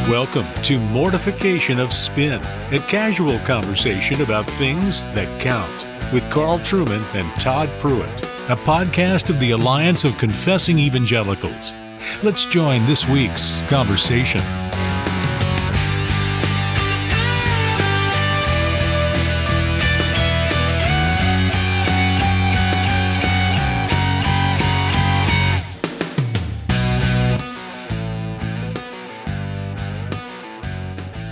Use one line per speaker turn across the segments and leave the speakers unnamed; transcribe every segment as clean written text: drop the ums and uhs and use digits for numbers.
Welcome to Mortification of Spin, a casual conversation about things that count, with Carl Trueman and Todd Pruitt, a podcast of the Alliance of Confessing Evangelicals. Let's join this week's conversation.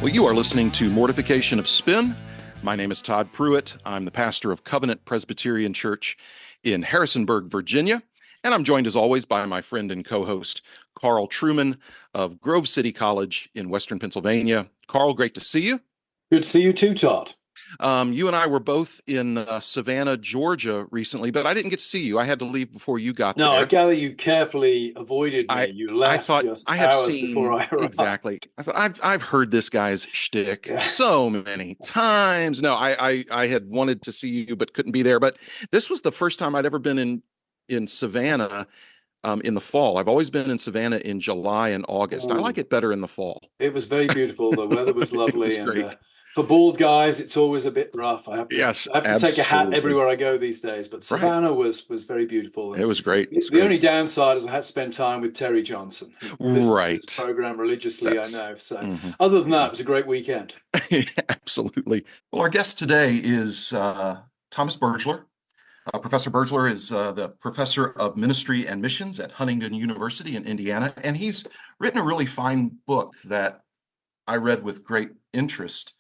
Well, you are listening to Mortification of Spin. My name is Todd Pruitt. I'm the pastor of Covenant Presbyterian Church in Harrisonburg, Virginia. And I'm joined, as always, by my friend and co-host, Carl Trueman of Grove City College in Western Pennsylvania. Carl, great to see you.
Good to see you too, Todd.
You and I were both in Savannah, Georgia recently, but I didn't get to see you. I had to leave before you got there.
No, I gather you carefully avoided me. You left just hours before I arrived.
Exactly. I thought, I've heard this guy's shtick so many times. No, I had wanted to see you, but couldn't be there. But this was the first time I'd ever been in Savannah in the fall. I've always been in Savannah in July and August. I like it better in the fall.
It was very beautiful. The weather was lovely.
It was great.
For bald guys, it's always a bit rough. I have to take a hat everywhere I go these days. But Savannah was very beautiful.
It was great.
The only downside is I had to spend time with Terry Johnson, who listens to his program religiously, I know. So other than that, it was a great weekend.
Absolutely. Well, our guest today is Thomas Bergler. Professor Bergler is the professor of ministry and missions at Huntingdon University in Indiana. And he's written a really fine book that I read with great interest.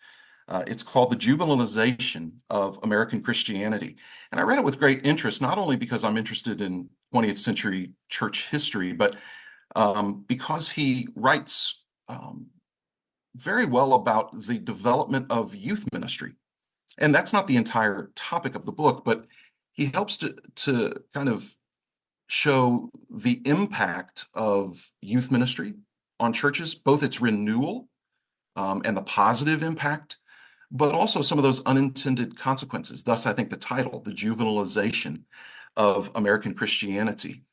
It's called The Juvenilization of American Christianity. And I read it with great interest, not only because I'm interested in 20th century church history, but because he writes very well about the development of youth ministry. And that's not the entire topic of the book, but he helps to kind of show the impact of youth ministry on churches, both its renewal and the positive impact, but also some of those unintended consequences. Thus, I think the title, The Juvenilization of American Christianity.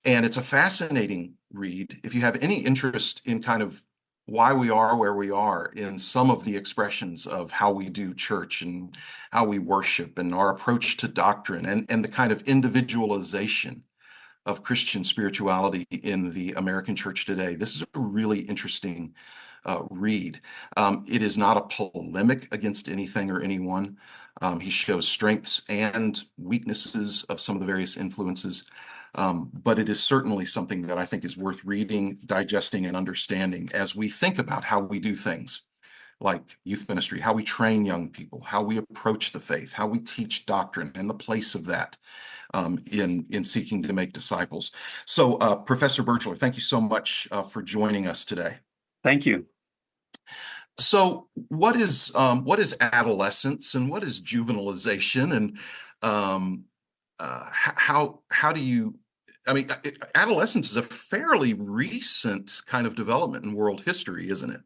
And it's a fascinating read. If you have any interest in kind of why we are where we are in some of the expressions of how we do church and how we worship and our approach to doctrine and the kind of individualization of Christian spirituality in the American church today, this is a really interesting read. It is not a polemic against anything or anyone. He shows strengths and weaknesses of some of the various influences, but it is certainly something that I think is worth reading, digesting, and understanding as we think about how we do things like youth ministry, how we train young people, how we approach the faith, how we teach doctrine, and the place of that in seeking to make disciples. So, Professor Bergler, thank you so much for joining us today.
Thank you.
So what is adolescence and what is juvenilization, and how do you, adolescence is a fairly recent kind of development in world history, isn't it?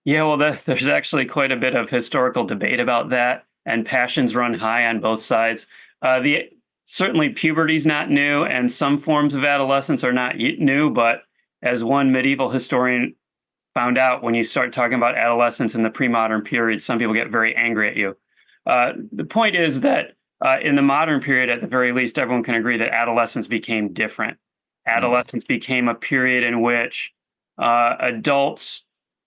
Yeah, well, there's actually quite a bit of historical debate about that, and passions run high on both sides. Certainly puberty's not new, and some forms of adolescence are not new, but as one medieval historian found out, when you start talking about adolescence in the pre-modern period, some people get very angry at you. The point is that in the modern period, at the very least, everyone can agree that adolescence became different. Adolescence became a period in which adults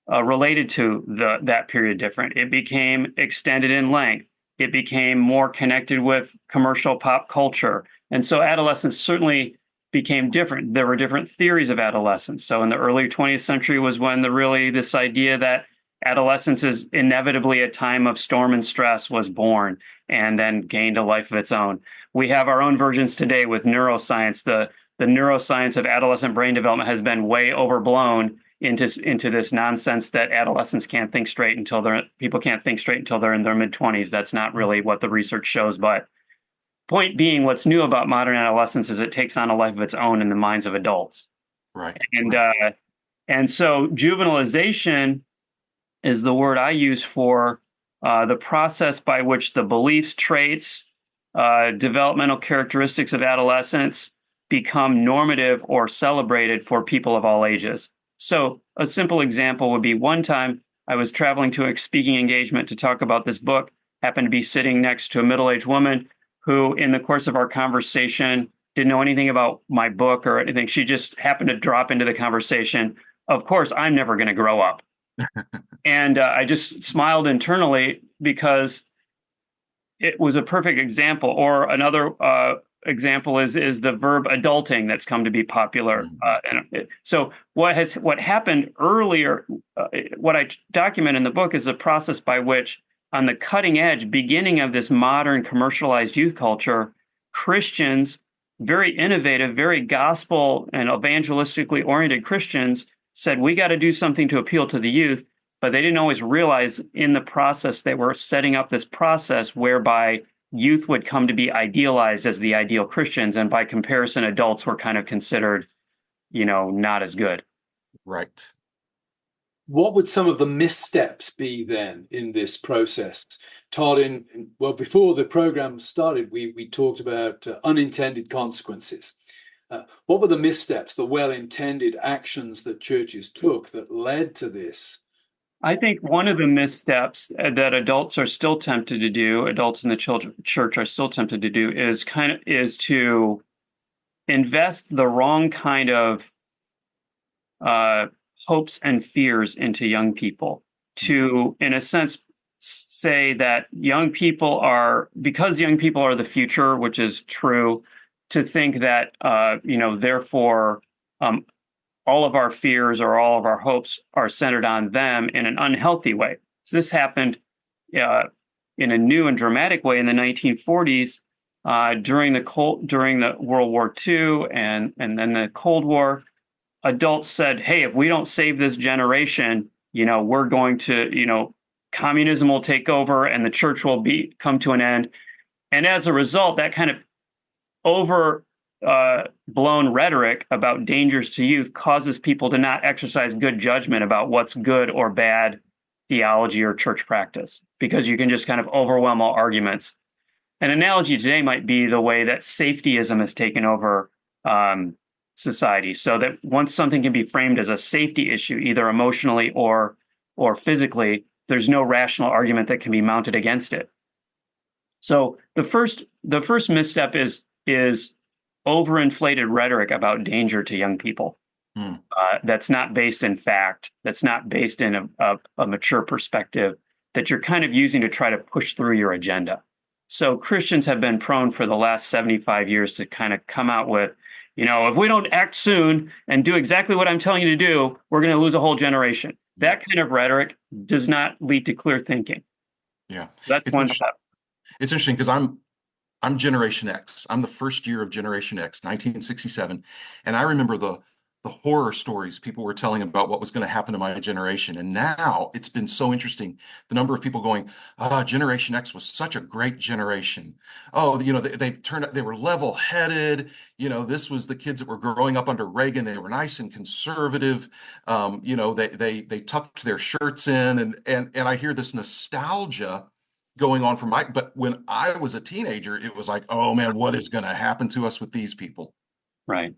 related to that period different. It became extended in length. It became more connected with commercial pop culture. And so adolescence certainly became different. There were different theories of adolescence. So in the early 20th century was when this idea that adolescence is inevitably a time of storm and stress was born and then gained a life of its own. We have our own versions today with neuroscience. The neuroscience of adolescent brain development has been way overblown into this nonsense that adolescents can't think straight people can't think straight until they're in their mid-20s. That's not really what the research shows, but point being, what's new about modern adolescence is it takes on a life of its own in the minds of adults.
Right.
And so juvenilization is the word I use for the process by which the beliefs, traits, developmental characteristics of adolescence become normative or celebrated for people of all ages. So a simple example would be one time I was traveling to a speaking engagement to talk about this book, happened to be sitting next to a middle-aged woman who, in the course of our conversation, didn't know anything about my book or anything. She just happened to drop into the conversation. Of course, I'm never going to grow up. And I just smiled internally because it was a perfect example. Or another example is the verb adulting that's come to be popular. So what happened earlier, what I document in the book is a process by which, on the cutting edge, beginning of this modern commercialized youth culture, Christians, very innovative, very gospel and evangelistically oriented Christians, said, we got to do something to appeal to the youth. But they didn't always realize in the process they were setting up this process whereby youth would come to be idealized as the ideal Christians. And by comparison, adults were kind of considered, not as good.
Right.
What would some of the missteps be then in this process? Todd, before the program started, we talked about unintended consequences. What were the missteps, the well-intended actions that churches took that led to this?
I think one of the missteps that adults are still tempted to do, adults in the church are still tempted to do, is to invest the wrong kind of hopes and fears into young people. To, in a sense, say that because young people are the future, which is true, to think that therefore all of our fears or all of our hopes are centered on them in an unhealthy way. So this happened in a new and dramatic way in the 1940s during the World War II and then the Cold War. Adults said, hey, if we don't save this generation, we're going to, communism will take over and the church will come to an end. And as a result, that kind of blown rhetoric about dangers to youth causes people to not exercise good judgment about what's good or bad theology or church practice, because you can just kind of overwhelm all arguments. An analogy today might be the way that safetyism has taken over society, so that once something can be framed as a safety issue, either emotionally or physically, there's no rational argument that can be mounted against it. So the first misstep is overinflated rhetoric about danger to young people. That's not based in fact, that's not based in a mature perspective, that you're kind of using to try to push through your agenda. So Christians have been prone for the last 75 years to kind of come out with, if we don't act soon and do exactly what I'm telling you to do, we're going to lose a whole generation. That kind of rhetoric does not lead to clear thinking.
Yeah.
That's one step.
It's interesting because I'm Generation X. I'm the first year of Generation X, 1967. And I remember the horror stories people were telling about what was going to happen to my generation. And now it's been so interesting. The number of people going, Generation X was such a great generation. Oh, they've turned out, they were level-headed. This was the kids that were growing up under Reagan. They were nice and conservative. They tucked their shirts in. And I hear this nostalgia going on but when I was a teenager, it was like, oh man, what is going to happen to us with these people?
Right.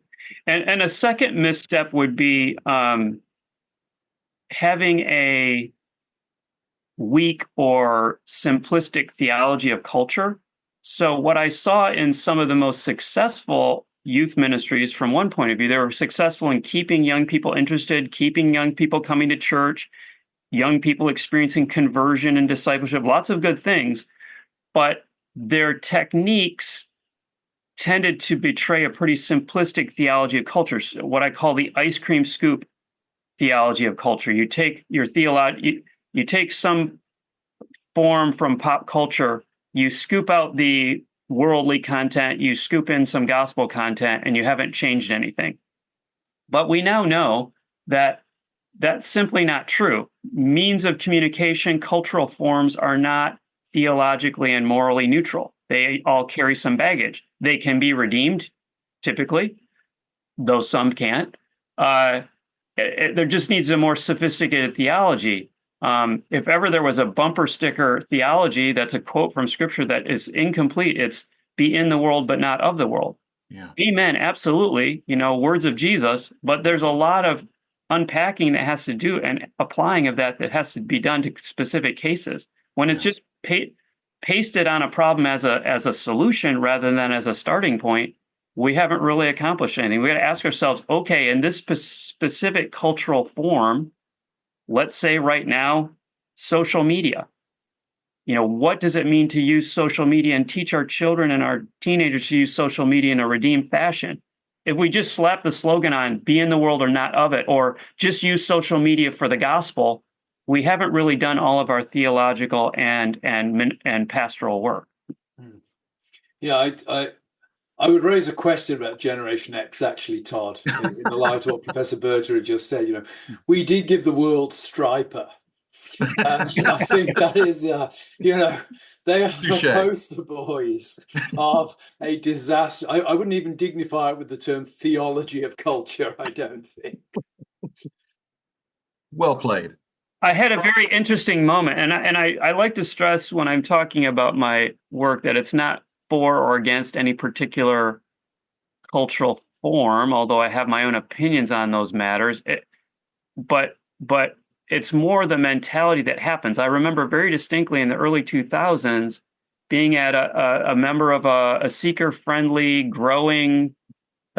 And a second misstep would be having a weak or simplistic theology of culture. So what I saw in some of the most successful youth ministries, from one point of view, they were successful in keeping young people interested, keeping young people coming to church, young people experiencing conversion and discipleship, lots of good things, but their techniques tended to betray a pretty simplistic theology of culture, what I call the ice cream scoop theology of culture. You take your theology, you take some form from pop culture, you scoop out the worldly content, you scoop in some gospel content, and you haven't changed anything. But we now know that that's simply not true. Means of communication, cultural forms are not theologically and morally neutral. They all carry some baggage. They can be redeemed, typically, though some can't. There just needs a more sophisticated theology. If ever there was a bumper sticker theology, that's a quote from Scripture that is incomplete. It's be in the world, but not of the world. Yeah. Amen. Absolutely. Words of Jesus. But there's a lot of unpacking that has to do and applying of that has to be done to specific cases. When it's just pasted on a problem as a solution rather than as a starting point, we haven't really accomplished anything. We got to ask ourselves, okay, in this specific cultural form, let's say right now, social media. What does it mean to use social media and teach our children and our teenagers to use social media in a redeemed fashion? If we just slap the slogan on be in the world or not of it, or just use social media for the gospel, we haven't really done all of our theological and pastoral work.
Yeah, I would raise a question about Generation X, actually, Todd, in the light of what Professor Bergler had just said. We did give the world Striper. I think that is, they are the poster boys of a disaster. I wouldn't even dignify it with the term theology of culture, I don't think.
Well played.
I had a very interesting moment, and I like to stress when I'm talking about my work that it's not for or against any particular cultural form, although I have my own opinions on those matters. But it's more the mentality that happens. I remember very distinctly in the early 2000s being at a member of a seeker-friendly, growing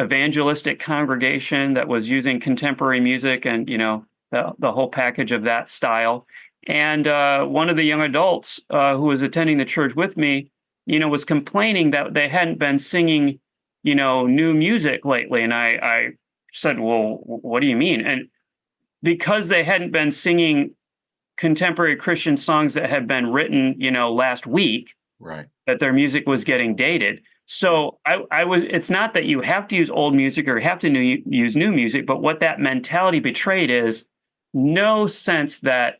evangelistic congregation that was using contemporary music and, the whole package of that style. And one of the young adults who was attending the church with me, was complaining that they hadn't been singing, new music lately. And I said, well, what do you mean? And because they hadn't been singing contemporary Christian songs that had been written, last week,
right,
that their music was getting dated. So it's not that you have to use old music or have to use new music, but what that mentality betrayed is no sense that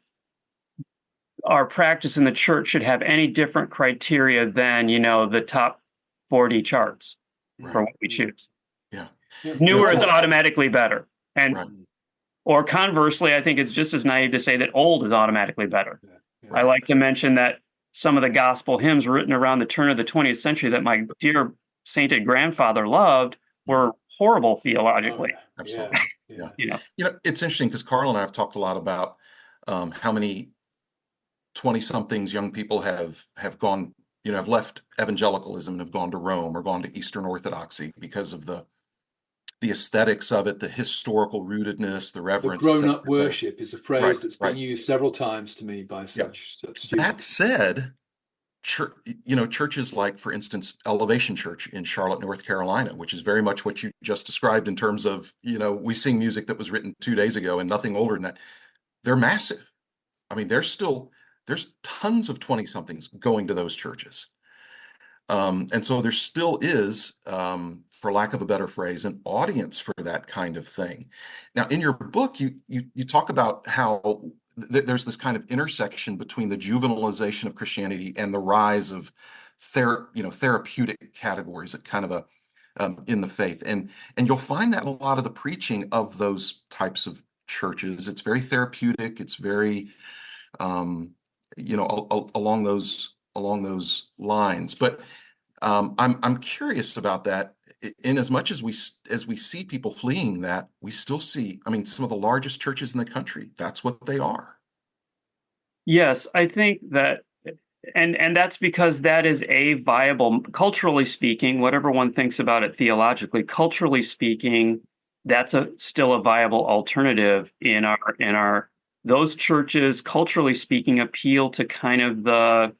our practice in the church should have any different criteria than, the top 40 charts for what we choose.
Yeah.
Newer is automatically better. And
right.
Or conversely, I think it's just as naive to say that old is automatically better.
Yeah.
I like to mention that some of the gospel hymns written around the turn of the 20th century that my dear sainted grandfather loved were horrible theologically.
Absolutely.
Yeah.
It's interesting because Carl and I have talked a lot about how many 20-somethings young people have gone, have left evangelicalism and have gone to Rome or gone to Eastern Orthodoxy because of the aesthetics of it, the historical rootedness, the reverence.
The grown-up worship is a phrase that's been
right.
used several times to me by such students.
That said, churches like, for instance, Elevation Church in Charlotte, North Carolina, which is very much what you just described in terms of, we sing music that was written 2 days ago and nothing older than that. They're massive. I mean, there's tons of 20-somethings going to those churches. And so there still is, for lack of a better phrase, an audience for that kind of thing. Now, in your book, you talk about how there's this kind of intersection between the juvenilization of Christianity and the rise of therapeutic categories at kind of in the faith. And you'll find that in a lot of the preaching of those types of churches. It's very therapeutic. It's very, along those lines. But I'm curious about that. In as much as we see people fleeing that, we still see, some of the largest churches in the country, that's what they are.
Yes, I think that, and that's because that is a viable, culturally speaking, whatever one thinks about it theologically, culturally speaking, that's still a viable alternative in our those churches, culturally speaking, appeal to kind of the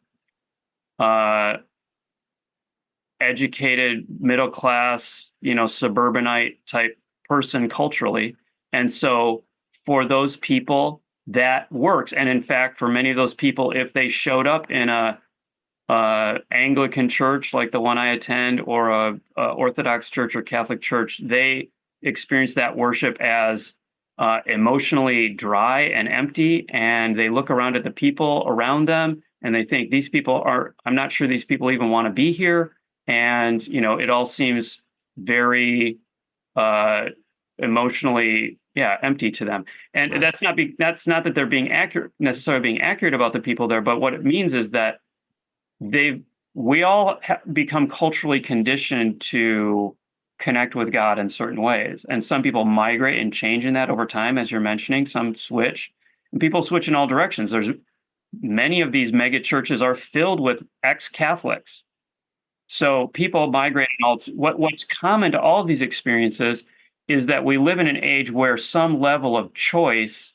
educated, middle class, suburbanite type person culturally. And so for those people, that works. And in fact, for many of those people, if they showed up in a Anglican church like the one I attend, or a Orthodox church or Catholic church, they experience that worship as emotionally dry and empty. And they look around at the people around them and they think I'm not sure these people even want to be here. And, it all seems very emotionally, empty to them. And
right.
That's not that they're necessarily being accurate about the people there, but what it means is that we all become culturally conditioned to connect with God in certain ways. And some people migrate and change in that over time, as you're mentioning. Some switch, and people switch in all directions. There's many of these mega churches are filled with ex-Catholics. So people migrate. What's common to all of these experiences is that we live in an age where some level of choice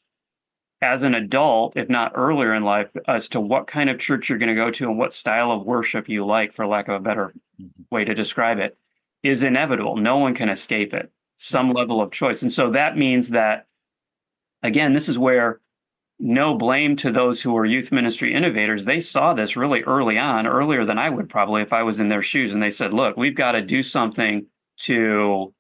as an adult, if not earlier in life, as to what kind of church you're going to go to and what style of worship you like, for lack of a better way to describe it, is inevitable. No one can escape it. Some level of choice. And so that means that, again, this is where no blame to those who were youth ministry innovators. They saw this really early on, earlier than I would probably if I was in their shoes. And they said, look, we've got to do something to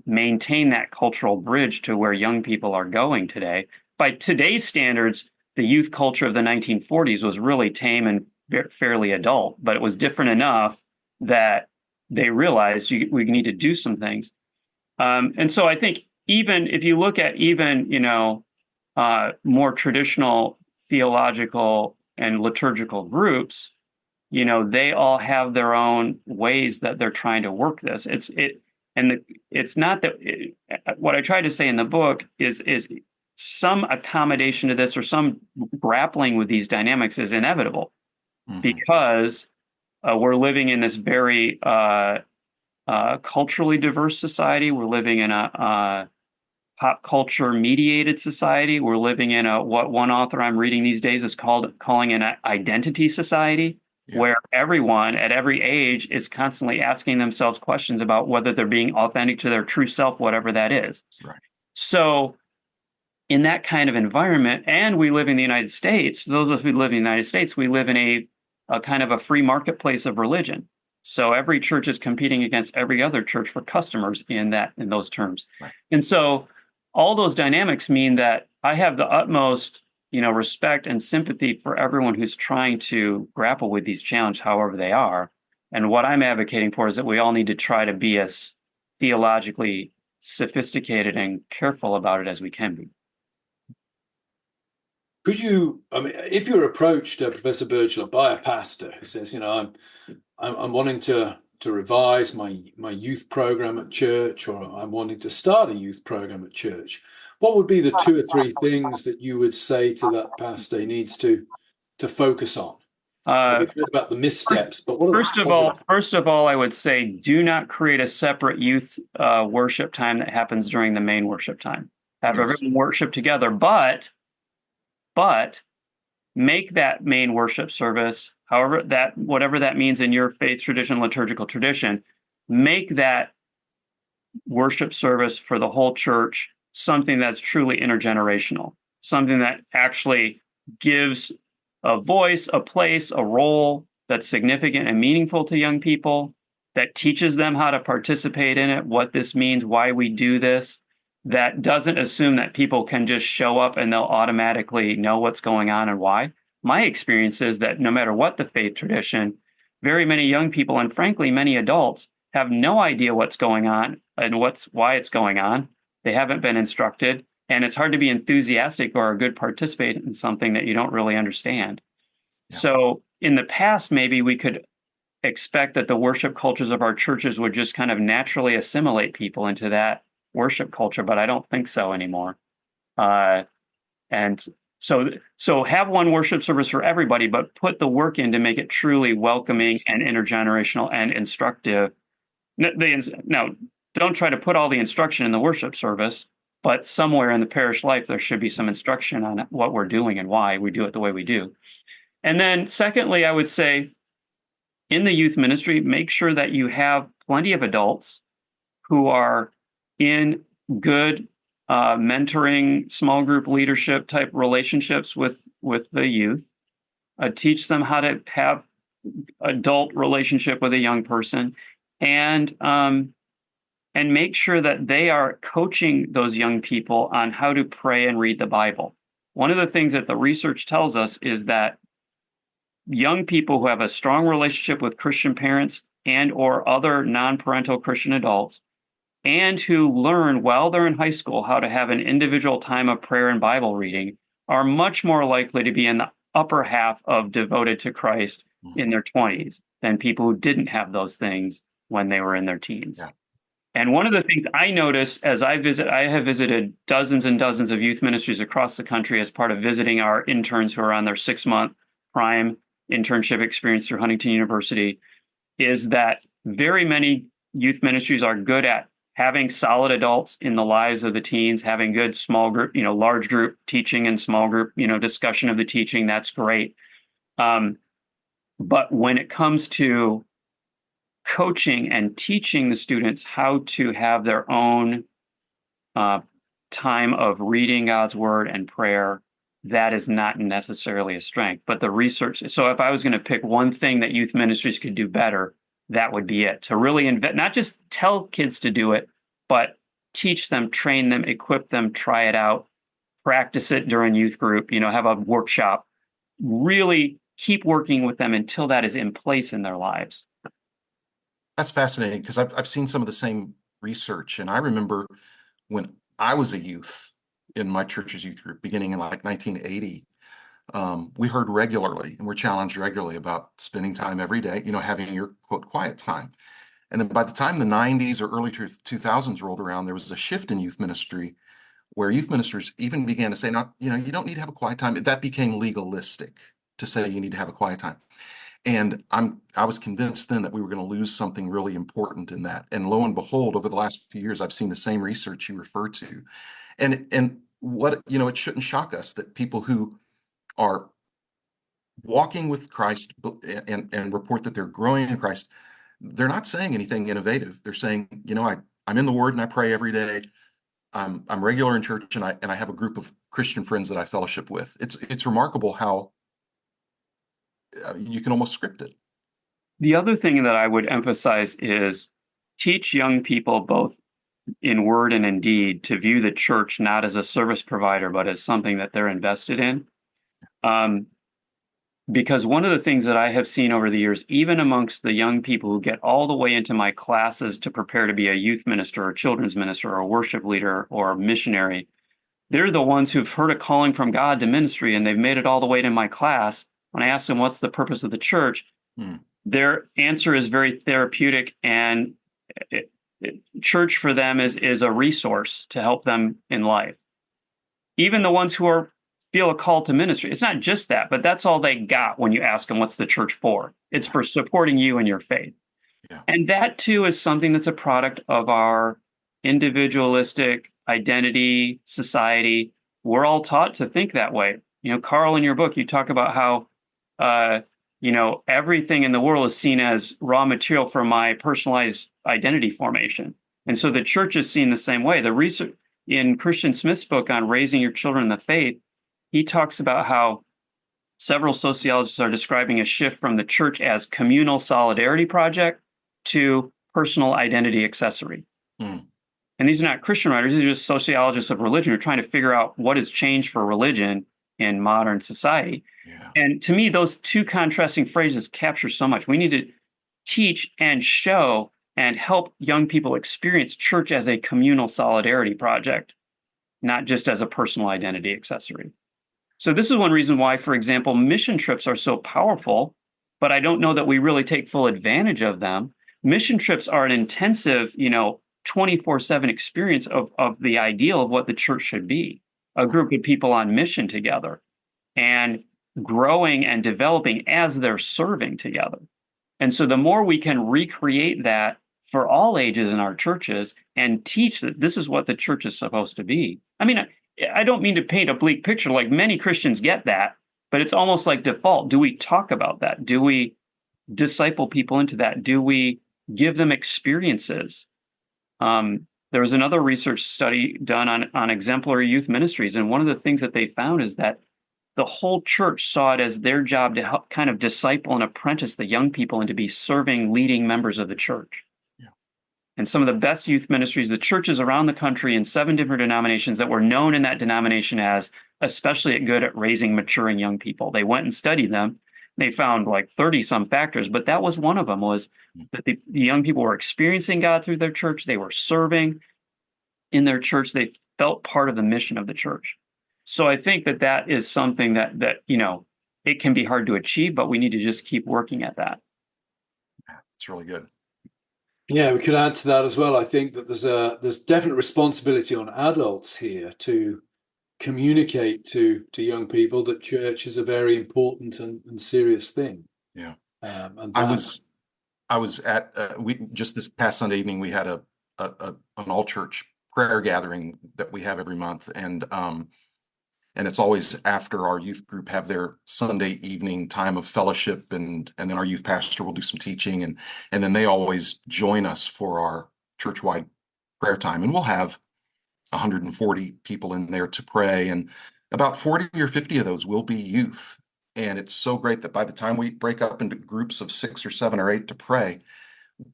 maintain that cultural bridge to where young people are going today. By today's standards, the youth culture of the 1940s was really tame and fairly adult, but it was different enough that they realized we need to do some things. And so I think even if you look at more traditional theological and liturgical groups, they all have their own ways that they're trying to work this. It's not that what I try to say in the book is some accommodation to this or some grappling with these dynamics is inevitable because we're living in this very culturally diverse society. We're living in a pop culture mediated society. We're living in what one author I'm reading these days is calling an identity society, where everyone at every age is constantly asking themselves questions about whether they're being authentic to their true self, whatever that is.
Right.
So in that kind of environment, and we live in the United States, those of us who live in the United States, we live in a kind of a free marketplace of religion. So every church is competing against every other church for customers in those terms.
Right.
And so all those dynamics mean that I have the utmost, respect and sympathy for everyone who's trying to grapple with these challenges, however they are. And what I'm advocating for is that we all need to try to be as theologically sophisticated and careful about it as we can be.
Could you, if you're approached, Professor Bergler, by a pastor who says, I'm wanting to revise my youth program at church, or I'm wanting to start a youth program at church, what would be the 2 or 3 things that you would say to that pastor he needs to focus on? We've heard about the missteps, but what are
first of all, I would say do not create a separate youth worship time that happens during the main worship time. Have everyone worship together, but make that main worship service, whatever that means in your faith tradition, liturgical tradition, make that worship service for the whole church something that's truly intergenerational, something that actually gives a voice, a place, a role that's significant and meaningful to young people, that teaches them how to participate in it, what this means, why we do this, that doesn't assume that people can just show up and they'll automatically know what's going on and why. My experience is that no matter what the faith tradition, very many young people, and frankly, many adults, have no idea what's going on and why it's going on. They haven't been instructed, and it's hard to be enthusiastic or a good participant in something that you don't really understand. Yeah. So in the past, maybe we could expect that the worship cultures of our churches would just kind of naturally assimilate people into that worship culture, but I don't think so anymore. And so have one worship service for everybody, but put the work in to make it truly welcoming and intergenerational and instructive. Now, don't try to put all the instruction in the worship service, but somewhere in the parish life, there should be some instruction on what we're doing and why we do it the way we do. And then secondly, I would say in the youth ministry, make sure that you have plenty of adults who are in good mentoring, small group leadership type relationships with the youth. Teach them how to have adult relationship with a young person, and make sure that they are coaching those young people on how to pray and read the Bible. One of the things that the research tells us is that young people who have a strong relationship with Christian parents and or other non-parental Christian adults, and who learn while they're in high school how to have an individual time of prayer and Bible reading, are much more likely to be in the upper half of devoted to Christ in their 20s than people who didn't have those things when they were in their teens.
Yeah.
And one of the things I notice as I have visited dozens and dozens of youth ministries across the country as part of visiting our interns who are on their 6-month prime internship experience through Huntingdon University, is that very many youth ministries are good at having solid adults in the lives of the teens, having good small group, large group teaching and small group, discussion of the teaching. That's great. But when it comes to coaching and teaching the students how to have their own time of reading God's word and prayer, that is not necessarily a strength. But the research, so if I was going to pick one thing that youth ministries could do better, that would be it. To really invest, not just tell kids to do it, but teach them, train them, equip them, try it out, practice it during youth group, have a workshop, really keep working with them until that is in place in their lives.
That's fascinating because I've seen some of the same research. And I remember when I was a youth in my church's youth group beginning in like 1980, we heard regularly and we're challenged regularly about spending time every day, having your quote quiet time. And then by the time the 90s or early 2000s rolled around, there was a shift in youth ministry where youth ministers even began to say, no, you don't need to have a quiet time. That became legalistic to say you need to have a quiet time. And I was convinced then that we were going to lose something really important in that. And lo and behold, over the last few years, I've seen the same research you refer to. And what, it shouldn't shock us that people who are walking with Christ and report that they're growing in Christ, they're not saying anything innovative. They're saying, I'm in the Word and I pray every day. I'm regular in church and I have a group of Christian friends that I fellowship with. It's remarkable how you can almost script it.
The other thing that I would emphasize is teach young people both in word and in deed to view the church not as a service provider, but as something that they're invested in. Because one of the things that I have seen over the years, even amongst the young people who get all the way into my classes to prepare to be a youth minister or children's minister or a worship leader or a missionary, they're the ones who've heard a calling from God to ministry and they've made it all the way to my class. When I ask them what's the purpose of the church, their answer is very therapeutic, and church for them is a resource to help them in life. Even the ones who feel a call to ministry, it's not just that, but that's all they got when you ask them what's the church for. It's for supporting you in your faith. Yeah. And that too is something that's a product of our individualistic identity society. We're all taught to think that way. Carl, in your book, you talk about how everything in the world is seen as raw material for my personalized identity formation. And so the church is seen the same way. The research in Christian Smith's book on raising your children in the faith, he talks about how several sociologists are describing a shift from the church as communal solidarity project to personal identity accessory. And these are not Christian writers, these are just sociologists of religion who are trying to figure out what has changed for religion in modern society. Yeah. And to me, those two contrasting phrases capture so much. We need to teach and show and help young people experience church as a communal solidarity project, not just as a personal identity accessory. So this is one reason why, for example, mission trips are so powerful, but I don't know that we really take full advantage of them. Mission trips are an intensive, 24/7 experience of the ideal of what the church should be. A group of people on mission together and growing and developing as they're serving together. And so the more we can recreate that for all ages in our churches and teach that this is what the church is supposed to be. I mean, I don't mean to paint a bleak picture, like many Christians get that, but it's almost like default. Do we talk about that? Do we disciple people into that? Do we give them experiences? There was another research study done on exemplary youth ministries, and one of the things that they found is that the whole church saw it as their job to help kind of disciple and apprentice the young people and to be serving, leading members of the church. Yeah. And some of the best youth ministries, the churches around the country in 7 different denominations that were known in that denomination as especially good at raising maturing young people. They went and studied them. They found like 30 some factors, but that was one of them, was that the young people were experiencing God through their church. They were serving in their church. They felt part of the mission of the church. So I think that is something that it can be hard to achieve, but we need to just keep working at that.
It's really good.
Yeah, we could add to that as well. I think that there's definite responsibility on adults here to communicate to young people that church is a very important and serious thing.
Yeah.
And
I was at we just this past Sunday evening we had an all church prayer gathering that we have every month, and it's always after our youth group have their Sunday evening time of fellowship, and then our youth pastor will do some teaching, and then they always join us for our church-wide prayer time, and we'll have 140 people in there to pray, and about 40 or 50 of those will be youth. And it's so great that by the time we break up into groups of 6 or 7 or 8 to pray,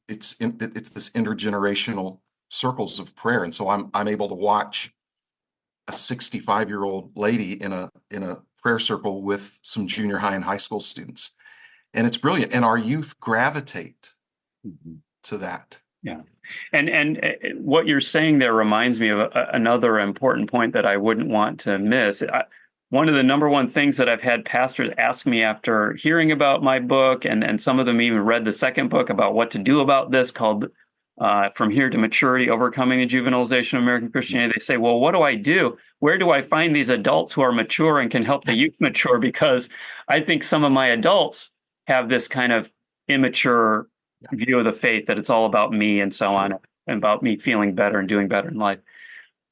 it's this intergenerational circles of prayer. And so I'm able to watch a 65-year-old lady in a prayer circle with some junior high and high school students. And it's brilliant. And our youth gravitate to that.
Yeah. And what you're saying there reminds me of another important point that I wouldn't want to miss. One of the number one things that I've had pastors ask me after hearing about my book, and some of them even read the second book about what to do about this, called From Here to Maturity, Overcoming the Juvenilization of American Christianity. They say, well, what do I do? Where do I find these adults who are mature and can help the youth mature? Because I think some of my adults have this kind of immature view of the faith, that it's all about me and so on, and about me feeling better and doing better in life.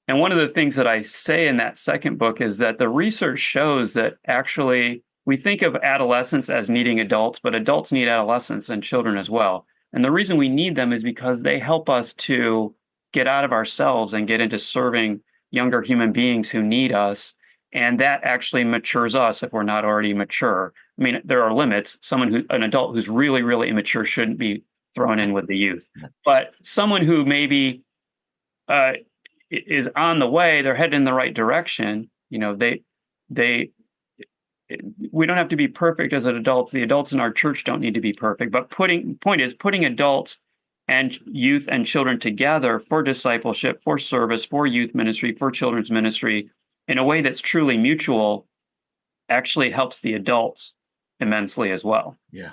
And one of the things that I say in that second book is that the research shows that actually we think of adolescents as needing adults, but adults need adolescents and children as well. And the reason we need them is because they help us to get out of ourselves and get into serving younger human beings who need us. And that actually matures us if we're not already mature. I mean, there are limits. An adult who's really, really immature shouldn't be thrown in with the youth. But someone who maybe is on the way, they're headed in the right direction. We don't have to be perfect as adults. The adults in our church don't need to be perfect. But putting adults and youth and children together for discipleship, for service, for youth ministry, for children's ministry in a way that's truly mutual actually helps the adults immensely as well.
Yeah.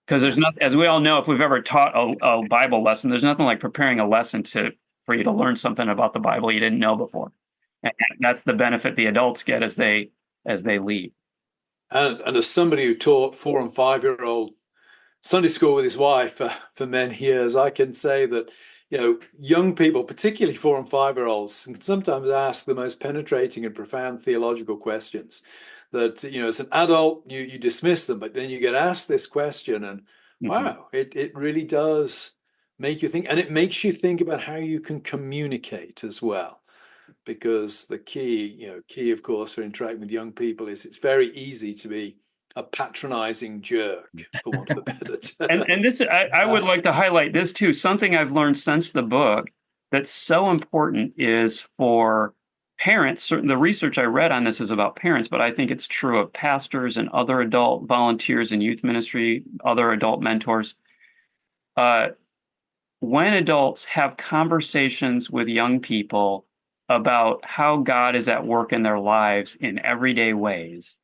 Because there's nothing, as we all know, if we've ever taught a Bible lesson, there's nothing like preparing a lesson for you to learn something about the Bible you didn't know before. And that's the benefit the adults get as they lead.
And as somebody who taught 4 and 5-year-old Sunday school with his wife for many years, I can say that, young people, particularly 4 and 5-year-olds, can sometimes ask the most penetrating and profound theological questions that, as an adult, you dismiss them, but then you get asked this question and wow, it really does make you think, and it makes you think about how you can communicate as well. Because the key, of course, for interacting with young people is it's very easy to be a patronizing jerk, for want of a better term.
And this, I would like to highlight this too. Something I've learned since the book that's so important is for parents. Certain the research I read on this is about parents, but I think it's true of pastors and other adult volunteers in youth ministry, other adult mentors. When adults have conversations with young people about how God is at work in their lives in everyday ways,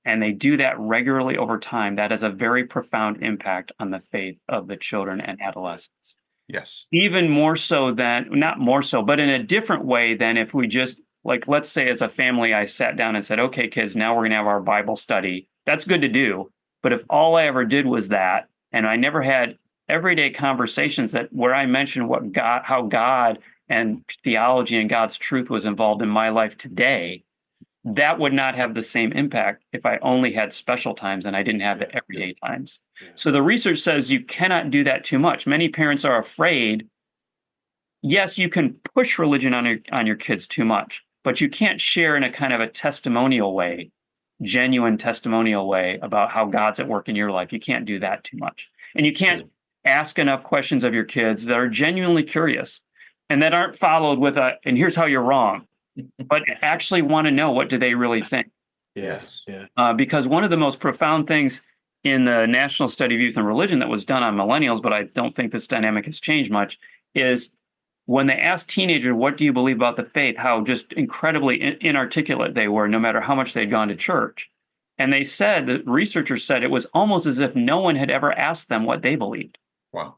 and they do that regularly over time, that has a very profound impact on the faith of the children and adolescents.
Yes.
Even more so not more so, but in a different way than if we just, like, let's say as a family, I sat down and said, okay, kids, now we're going to have our Bible study. That's good to do. But if all I ever did was that, and I never had everyday conversations where I mentioned how God and theology and God's truth was involved in my life today, that would not have the same impact if I only had special times and I didn't have the everyday times. Yeah. So the research says you cannot do that too much. Many parents are afraid. Yes, you can push religion on your kids too much, but you can't share in a kind of a testimonial way, genuine testimonial way about how God's at work in your life. You can't do that too much. And you can't ask enough questions of your kids that are genuinely curious and that aren't followed with and here's how you're wrong, but actually want to know, what do they really think?
Yes.
Yeah.
Because one of the most profound things in the National Study of Youth and Religion that was done on millennials, but I don't think this dynamic has changed much, is when they asked teenagers, what do you believe about the faith, how just incredibly inarticulate they were, no matter how much they'd gone to church. And they said, the researchers said, it was almost as if no one had ever asked them what they believed.
Wow.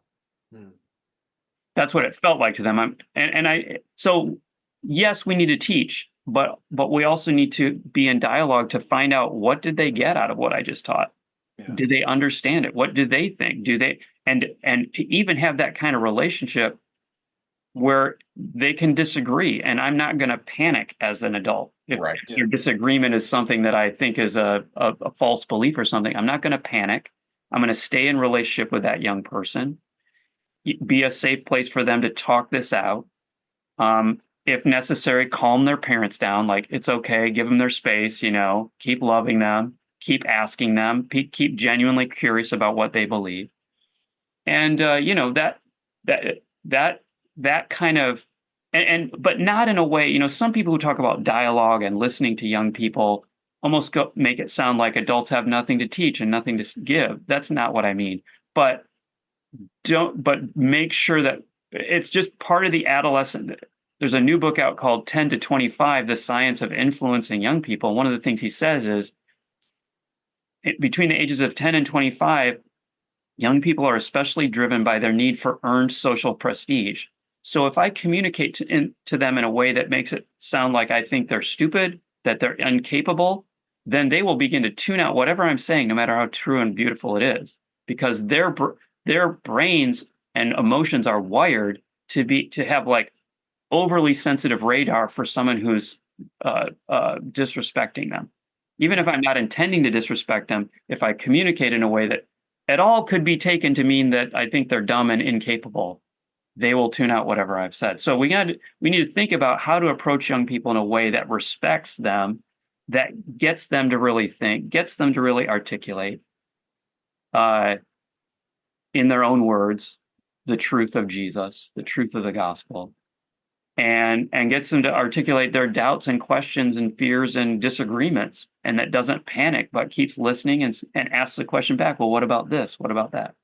That's what it felt like to them. So yes, we need to teach, but we also need to be in dialogue to find out, what did they get out of what I just taught?
Yeah.
Do they understand it? What do they think? Do they, and to even have that kind of relationship where they can disagree, and I'm not going to panic as an adult. If
Right.
your disagreement is something that I think is a false belief or something, I'm not going to panic. I'm going to stay in relationship with that young person, be a safe place for them to talk this out. If necessary, calm their parents down. Like, it's okay, give them their space, keep loving them, keep asking them, keep genuinely curious about what they believe. And, that kind of, but not in a way, some people who talk about dialogue and listening to young people almost make it sound like adults have nothing to teach and nothing to give. That's not what I mean. But make sure that it's just part of the adolescent. There's a new book out called 10 to 25, The Science of Influencing Young People. One of the things he says is, between the ages of 10 and 25, young people are especially driven by their need for earned social prestige. So if I communicate to them in a way that makes it sound like I think they're stupid, that they're incapable, then they will begin to tune out whatever I'm saying, no matter how true and beautiful it is, because their brains and emotions are wired to have like overly sensitive radar for someone who's disrespecting them. Even if I'm not intending to disrespect them, if I communicate in a way that at all could be taken to mean that I think they're dumb and incapable, they will tune out whatever I've said. So we need to think about how to approach young people in a way that respects them, that gets them to really think, gets them to really articulate, in their own words, the truth of Jesus, the truth of the gospel, and gets them to articulate their doubts and questions and fears and disagreements, and that doesn't panic, but keeps listening and asks the question back, well, what about this? What about that?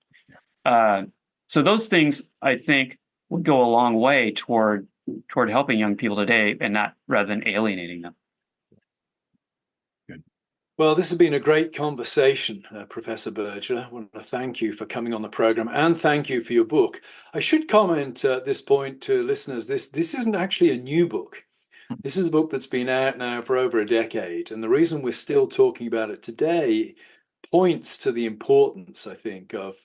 So those things, I think, would go a long way toward helping young people today, and not rather than alienating them.
Good. Well, this has been a great conversation, Professor Bergler. I want to thank you for coming on the program, and thank you for your book. I should comment at this point to listeners, this isn't actually a new book. This is a book that's been out now for over a decade, and the reason we're still talking about it today points to the importance, I think, of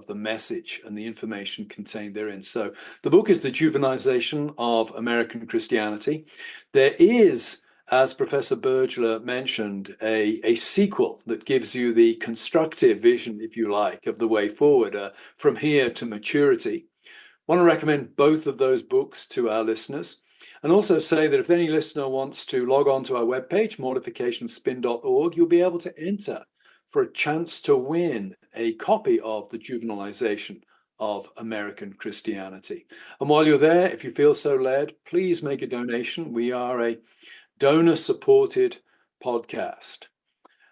the message and the information contained therein. So the book is The Juvenilization of American Christianity. There is, as Professor Bergler mentioned, a sequel that gives you the constructive vision, if you like, of the way forward from here to maturity. I want to recommend both of those books to our listeners, and also say that if any listener wants to log on to our webpage, mortificationofspin.org, you'll be able to enter for a chance to win a copy of The Juvenilization of American Christianity. And while you're there, if you feel so led, please make a donation. We are a donor-supported podcast.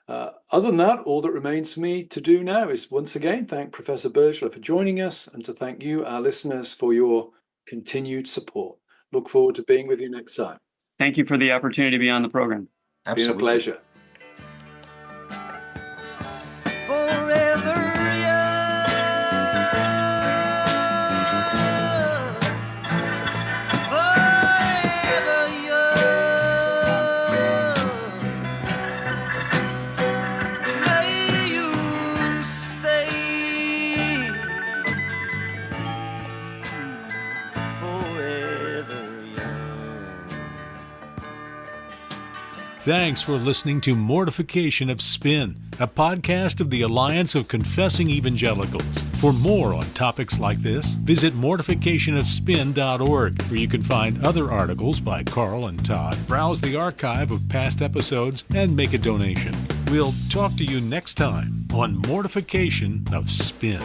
Other than that, all that remains for me to do now is once again thank Professor Bergler for joining us, and to thank you, our listeners, for your continued support. Look forward to being with you next time.
Thank you for the opportunity to be on the program.
Absolutely.
Been a pleasure.
Thanks for listening to Mortification of Spin, a podcast of the Alliance of Confessing Evangelicals. For more on topics like this, visit mortificationofspin.org, where you can find other articles by Carl and Todd, browse the archive of past episodes, and make a donation. We'll talk to you next time on Mortification of Spin.